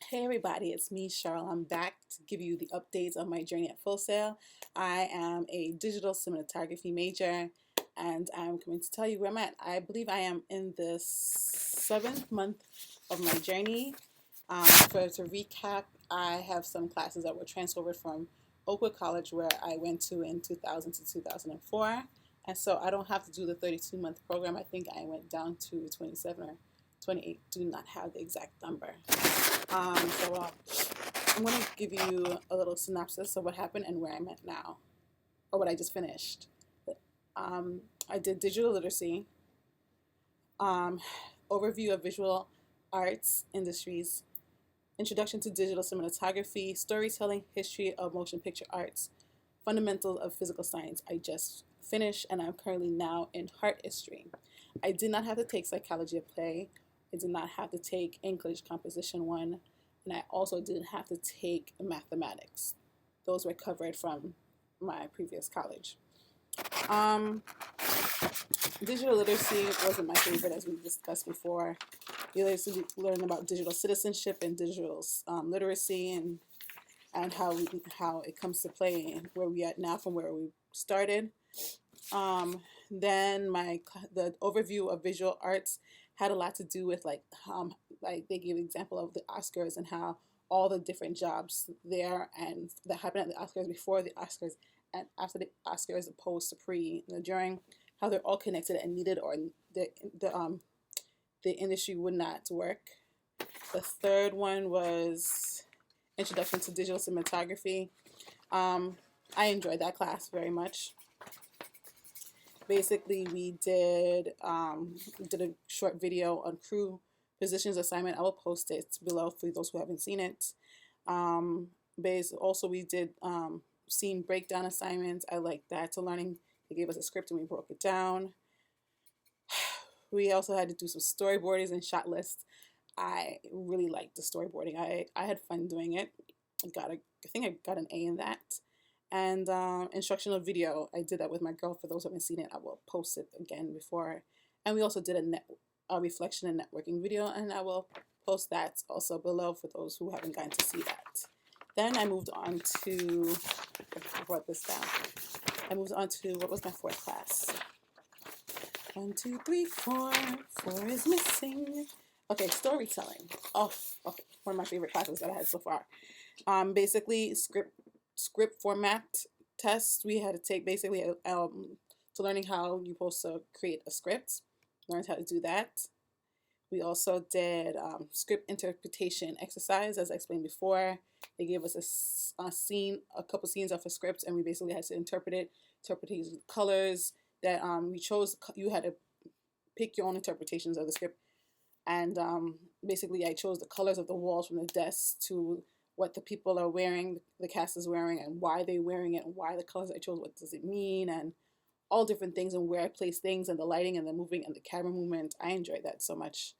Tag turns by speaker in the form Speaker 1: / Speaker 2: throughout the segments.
Speaker 1: Hey everybody, it's me, Cheryl. I'm back to give you the updates on my journey at Full Sail. I am a digital cinematography major and I'm going to tell you where I'm at. I believe I am in the 7th month of my journey. To recap, I have some classes that were transferred from Oakwood College where I went to in 2000 to 2004. And so I don't have to do the 32-month program. I think I went down to 27 or 28. Do not have the exact number. I'm going to give you a little synopsis of what happened and where I'm at now, or what I just finished. I did digital literacy, um, overview of visual arts industries, introduction to digital cinematography, storytelling, history of motion picture arts, fundamentals of physical science. I just finished, and I'm currently now in art history. I did not have to take psychology of play. I did not have to take English composition 1, and I also didn't have to take mathematics. Those were covered from my previous college. Digital literacy wasn't my favorite, as we discussed before. We learned about digital citizenship and digital literacy, and how it comes to play and where we at now from where we started. Then the overview of visual arts had a lot to do with like they gave an example of the Oscars and how all the different jobs there and that happened at the Oscars, before the Oscars and after the Oscars, opposed to pre and during, how they're all connected and needed, or the industry would not work. The third one was Introduction to Digital Cinematography. I enjoyed that class very much. Basically, we did a short video on crew positions assignment. I will post it below for those who haven't seen it. Also, we did scene breakdown assignments. I like that. So learning, they gave us a script and we broke it down. We also had to do some storyboarding and shot lists. I really liked the storyboarding. I had fun doing it. I think I got an A in that. And instructional video, I did that with my girl. For those who haven't seen it, I will post it again before. And we also did a reflection and networking video, and I will post that also below for those who haven't gotten to see that. Then I moved on to, I brought this down. I moved on to, what was my 4th class? 1, 2, 3, 4. 4 is missing. Okay, storytelling. Oh, okay. One of my favorite classes that I had so far. Basically, script format tests. We had to take basically to learning how you're supposed to create a script. Learned how to do that. We also did script interpretation exercise, as I explained before. They gave us a couple scenes of a script, and we basically had to interpret it, the colors that we chose. You had to pick your own interpretations of the script, and basically I chose the colors of the walls from the desks to what the people are wearing, the cast is wearing, and why they're wearing it, and why the colors I chose, what does it mean, and all different things, and where I place things, and the lighting, and the moving, and the camera movement. I enjoyed that so much.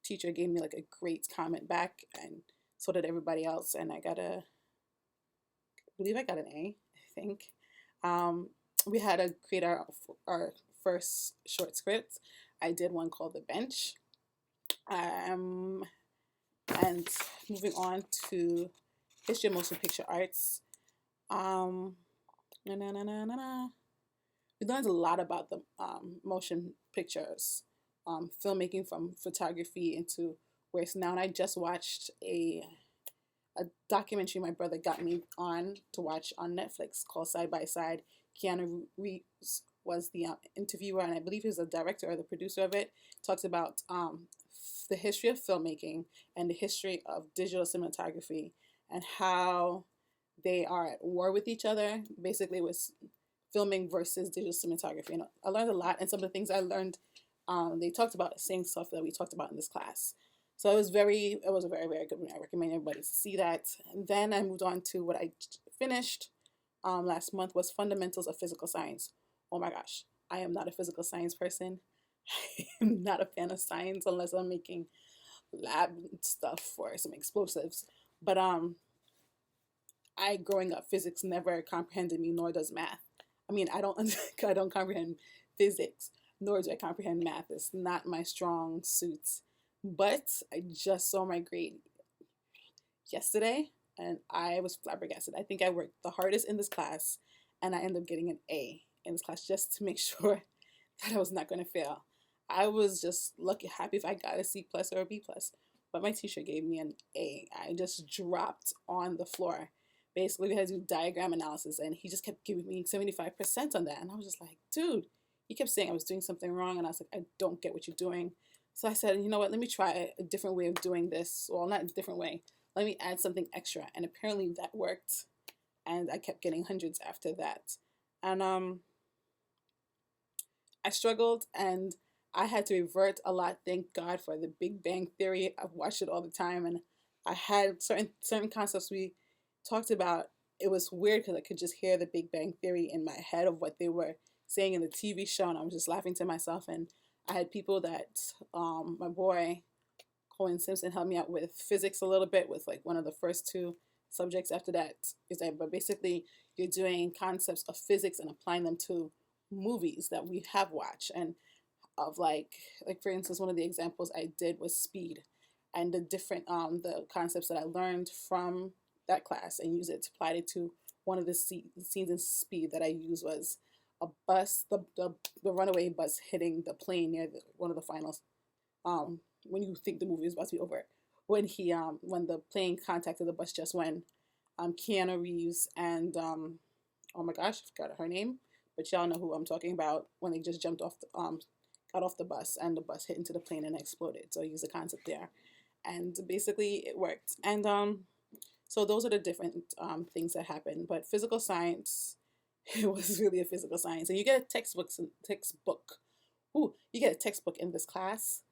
Speaker 1: Teacher gave me like a great comment back, and so did everybody else, and I believe I got an A, I think. We had to create our first short script. I did one called The Bench. And moving on to history of motion picture arts. We learned a lot about the motion pictures, filmmaking from photography into where it's now. And I just watched a documentary my brother got me on to watch on Netflix called Side by Side. Keanu Reeves was the interviewer, and I believe he was the director or the producer of it. Talks about the history of filmmaking and the history of digital cinematography and how they are at war with each other, basically with filming versus digital cinematography. And I learned a lot, and some of the things I learned, they talked about the same stuff that we talked about in this class. So it was a very, very good one. I recommend everybody to see that. And then I moved on to what I finished last month was fundamentals of physical science. Oh my gosh, I am not a physical science person. I'm not a fan of science unless I'm making lab stuff for some explosives. But growing up, physics never comprehended me, nor does math. I mean, I don't comprehend physics, nor do I comprehend math. It's not my strong suit. But I just saw my grade yesterday, and I was flabbergasted. I think I worked the hardest in this class, and I ended up getting an A in this class just to make sure that I was not going to fail. I was just lucky, happy if I got a C plus or a B plus, but my teacher gave me an A. I just dropped on the floor. Basically, we had to do diagram analysis, and he just kept giving me 75% on that, and I was just like, dude. He kept saying I was doing something wrong, and I was like, I don't get what you're doing. So I said, you know what? Let me try a different way of doing this. Well, not a different way. Let me add something extra, and apparently that worked, and I kept getting hundreds after that. And I struggled, and I had to revert a lot. Thank God for the Big Bang Theory. I've watched it all the time, and I had certain concepts we talked about. It was weird because I could just hear the Big Bang Theory in my head of what they were saying in the TV show, and I was just laughing to myself. And I had people that my boy Colin Simpson helped me out with physics a little bit with like one of the first two subjects. After that is that, but basically you're doing concepts of physics and applying them to movies that we have watched, and of like for instance, one of the examples I did was speed, and the different the concepts that I learned from that class and use it to apply it to one of the scenes in Speed that I used was a bus, the runaway bus hitting the plane near one of the finals. When you think the movie is about to be over, when the plane contacted the bus, just when Keanu Reeves and oh my gosh, I forgot her name, but y'all know who I'm talking about, when they just jumped off the got off the bus and the bus hit into the plane and exploded. So I used the concept there, and basically it worked. And so those are the different things that happen. But physical science, it was really a physical science, and you get a textbook. Ooh, you get a textbook in this class,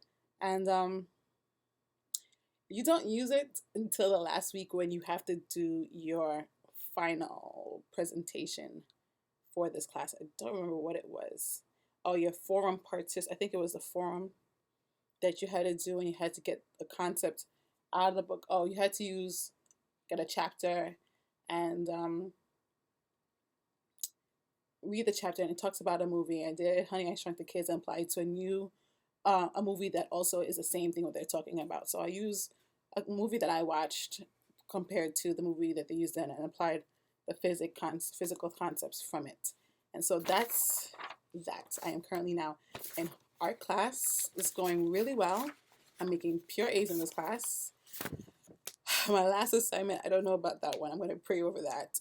Speaker 1: and you don't use it until the last week when you have to do your final presentation for this class. I don't remember what it was. Oh, your forum participation. I think it was the forum that you had to do, and you had to get a concept out of the book. Oh, you had to get a chapter and read the chapter, and it talks about a movie. I did Honey, I Shrunk the Kids and applied to a movie that also is the same thing what they're talking about. So I use a movie that I watched compared to the movie that they used in, and applied the physical concepts from it. And so that's that. I am currently now in art class. It's going really well. I'm making pure A's in this class. My last assignment, I don't know about that one. I'm going to pray over that.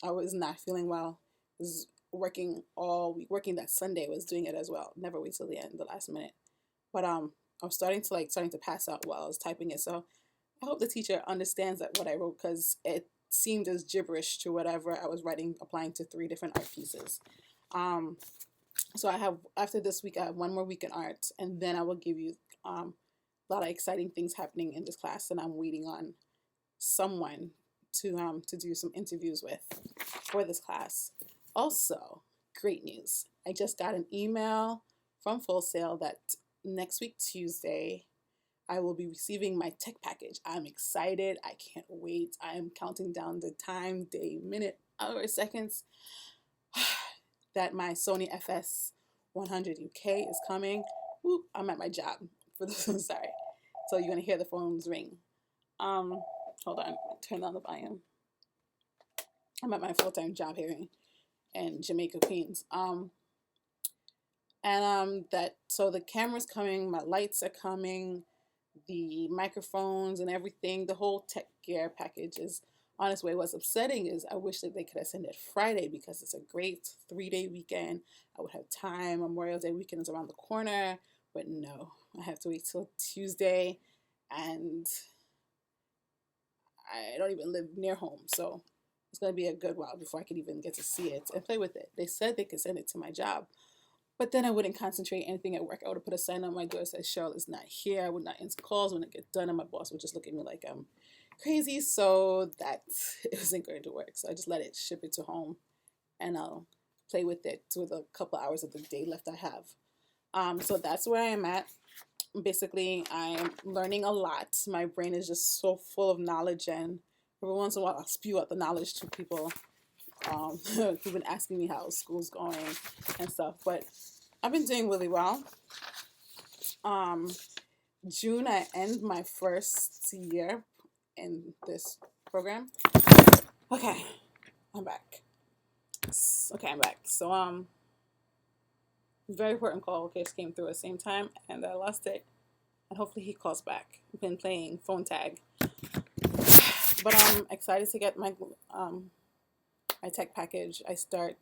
Speaker 1: I was not feeling well. I was working all week, working that Sunday, was doing it as well. Never wait till the end, the last minute. But I was starting to pass out while I was typing it. So I hope the teacher understands that what I wrote, because it seemed as gibberish to whatever I was writing, applying to 3 different art pieces. So after this week, I have 1 more week in art, and then I will give you a lot of exciting things happening in this class, and I'm waiting on someone to do some interviews with for this class. Also, great news. I just got an email from Full Sail that next week, Tuesday, I will be receiving my tech package. I'm excited. I can't wait. I am counting down the time, day, minute, hour, seconds that my Sony FS100 UK is coming. Whoop, I'm at my job. For this, sorry. So you're gonna hear the phones ring. Hold on, turn down the volume. I'm at my full-time job here in Jamaica, Queens. So the camera's coming, my lights are coming, the microphones and everything, the whole tech gear package is on its way. What's upsetting is I wish that they could have sent it Friday, because it's a great 3-day weekend. I would have time. Memorial Day weekend is around the corner, but no, I have to wait till Tuesday, and I don't even live near home, so it's going to be a good while before I could even get to see it and play with it. They said they could send it to my job, but then I wouldn't concentrate anything at work. I would have put a sign on my door that says Cheryl is not here. I would not answer calls when it get done, and my boss would just look at me like I'm crazy. So that it wasn't going to work. So I just let it, ship it to home, and I'll play with it with a couple hours of the day left I have. So that's where I am at. Basically, I'm learning a lot. My brain is just so full of knowledge, and every once in a while I'll spew out the knowledge to people who've been asking me how school's going and stuff. But I've been doing really well. June I end my first year in this program. Okay, I'm back. Okay, I'm back. So very important call case came through at the same time, and I lost it. And hopefully he calls back. I've been playing phone tag, but I'm excited to get my tech package. I start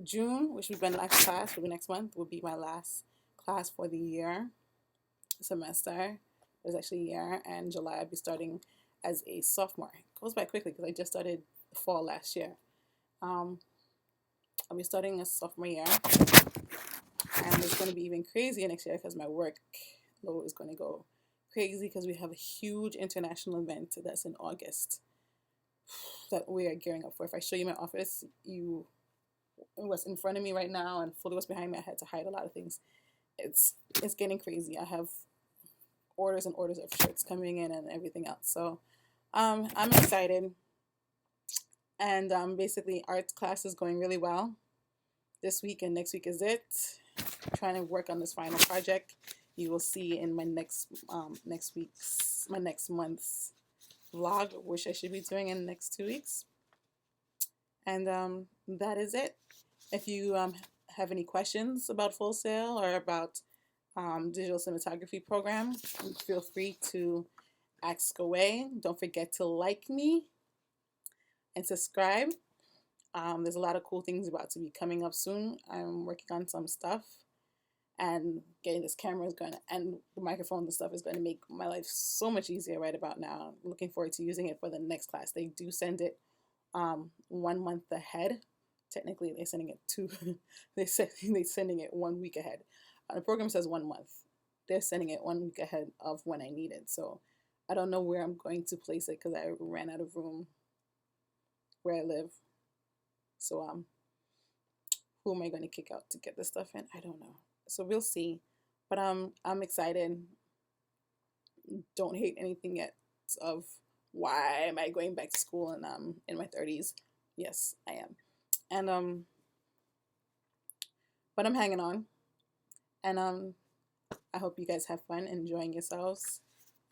Speaker 1: June, which would be my last class. Will be next month. Will be my last class for the year semester. It's actually a year, and July I'll be starting as a sophomore. It goes by quickly because I just started the fall last year. Um, I'll be starting a sophomore year, and it's going to be even crazier next year because my work load is going to go crazy because we have a huge international event that's in August that we are gearing up for. If I show you my office, what's in front of me right now and fully what's behind me, I had to hide a lot of things. It's getting crazy. I have orders and orders of shirts coming in and everything else. So I'm excited. And basically, art class is going really well. This week and next week is it. I'm trying to work on this final project. You will see in my next month's vlog, which I should be doing in the next 2 weeks. And that is it. If you have any questions about Full Sail or about digital cinematography program, feel free to ask away. Don't forget to like me and subscribe. There's a lot of cool things about to be coming up soon. I'm working on some stuff, and getting this camera is going to, and the microphone and stuff is going to make my life so much easier right about now. I'm looking forward to using it for the next class. They do send it 1 month ahead. Technically, they're sending it they're sending it 1 week ahead. The program says 1 month. They're sending it 1 week ahead of when I need it. So I don't know where I'm going to place it because I ran out of room where I live. So who am I going to kick out to get this stuff in? I don't know. So we'll see. But I'm excited. Don't hate anything yet of why am I going back to school and I'm in my 30s. Yes, I am. And but I'm hanging on. And I hope you guys have fun enjoying yourselves,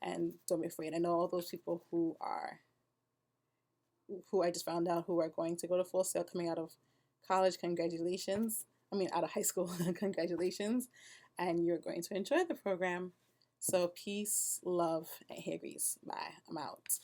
Speaker 1: and don't be afraid. I know all those people who I just found out who are going to go to Full Sail coming out of college. Congratulations. I mean, out of high school. Congratulations. And you're going to enjoy the program. So peace, love, and hair grease. Bye. I'm out.